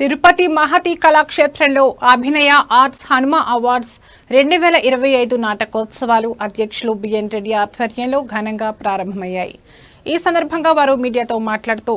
తిరుపతి మహతి కళాక్షేత్రంలో అభినయ arts Hanuma awards 2025 నాటకోత్సవాలు అధ్యక్షులు B N Reddy ఆధ్వర్యంలో ఘనంగా ప్రారంభమయ్యాయి. ఈ సందర్భంగా వారు మీడియాతో మాట్లాడుతూ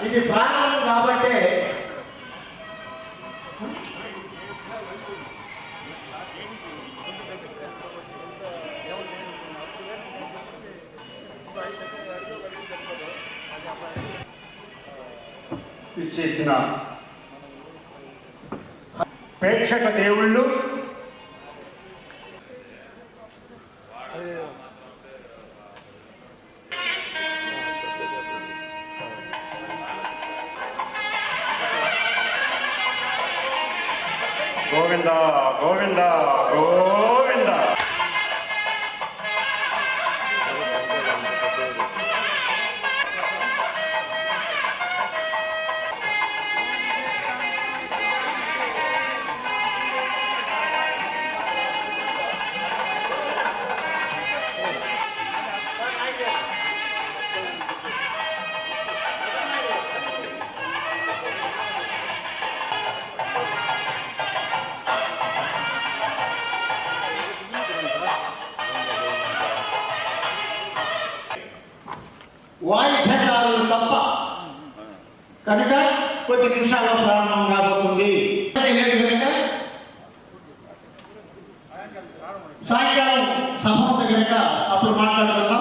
ఇది ప్రాణం కాబట్టి ఇచ్చేసిన ప్రేక్షక దేవుళ్ళు గోవింద గోవింద గోవింద. వాయిద్యాలు తప్ప కనుక కొద్ది నిమిషాల్లో ప్రారంభం కాబోతుంది. సాయంకాలం సభ ఉంది కనుక అప్పుడు మాట్లాడుకుందాం.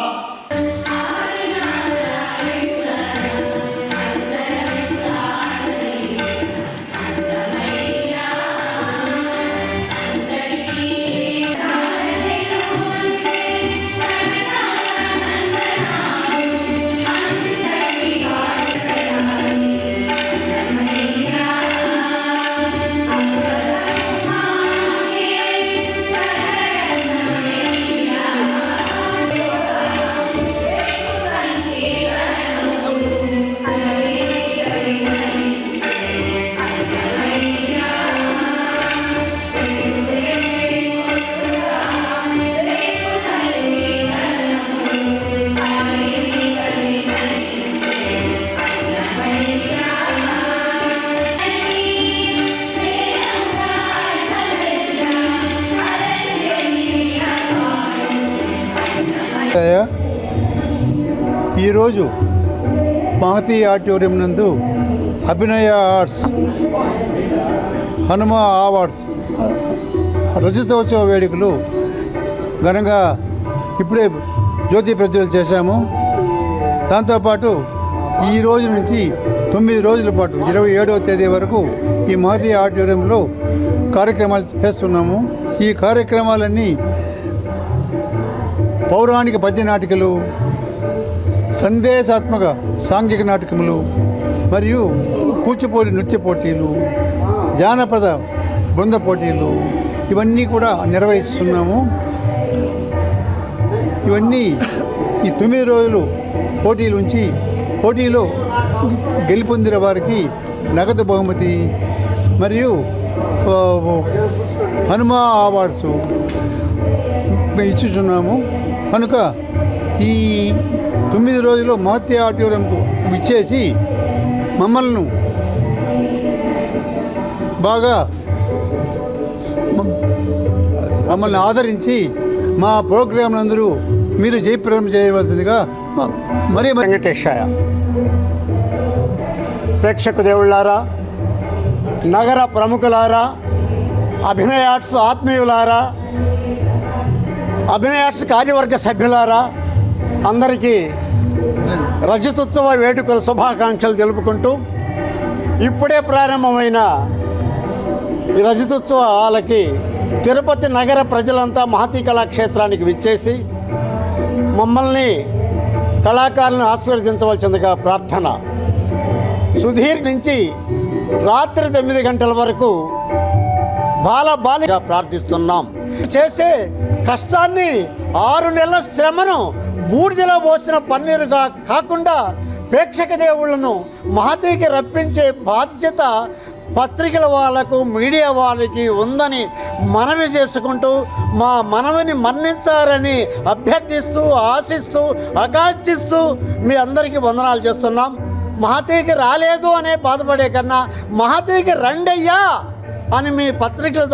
ఈరోజు మహతి ఆడిటోరియం నందు అభినయ ఆర్ట్స్ హనుమ అవార్డ్స్ రజతోత్సవ వేడుకలు ఘనంగా ఇప్పుడే జ్యోతి ప్రజ్వలన చేశాము. దాంతోపాటు ఈ రోజు నుంచి 9 రోజుల పాటు 27వ తేదీ వరకు ఈ మహతి ఆడిటోరియంలో కార్యక్రమాలు చేస్తున్నాము. ఈ కార్యక్రమాలన్నీ పౌరాణిక పద్య నాటికలు, సందేశాత్మక సాంఘిక నాటకములు మరియు కూచిపూడి నృత్య పోటీలు, జానపద బృంద పోటీలు ఇవన్నీ కూడా నిర్వహిస్తున్నాము. ఇవన్నీ ఈ 9 రోజులు పోటీలు ఉంచి పోటీలో గెలుపొందిన వారికి నగదు బహుమతి మరియు హనుమ అవార్డ్స్ ఇచ్చుచున్నాము. కనుక ఈ 9 రోజులు మహతి ఆడిటోరియంకు ఇచ్చేసి మమ్మల్ని బాగా ఆదరించి మా ప్రోగ్రాంలందరూ మీరు జయప్రదం చేయవలసిందిగా మరీ వెంకటేశాయ. ప్రేక్షక దేవుళ్ళారా, నగర ప్రముఖులారా, అభినయ ఆర్ట్స్ ఆత్మీయులారా, అభినయ ఆర్ట్స్ కార్యవర్గ సభ్యులారా, అందరికీ రజతోత్సవ వేడుకల శుభాకాంక్షలు తెలుపుకుంటూ ఇప్పుడే ప్రారంభమైన ఈ రజతోత్సవాలకి తిరుపతి నగర ప్రజలంతా మహతి కళాక్షేత్రానికి విచ్చేసి మమ్మల్ని కళాకారులను ఆశీర్వదించవలసిందిగా ప్రార్థన. సుధీర్ నుంచి రాత్రి 9 గంటల వరకు బాలబాలిగా ప్రార్థిస్తున్నాం. చేసే కష్టాన్ని 6 నెలల శ్రమను బూడిదలో పోసిన పన్నీరుగా కాకుండా ప్రేక్షక దేవుళ్లను మహతికి రప్పించే బాధ్యత పత్రికల వాళ్ళకు, మీడియా వారికి ఉందని మనవి చేసుకుంటూ మా మనవిని మన్నించారని అభ్యర్థిస్తూ, ఆశిస్తూ, ఆకాంక్షిస్తూ మీ అందరికీ వందనాలు చేస్తున్నాం. మహతికి రాలేదు అనే బాధపడే కన్నా మహతికి రండయ్యా అని మీ పత్రికలతో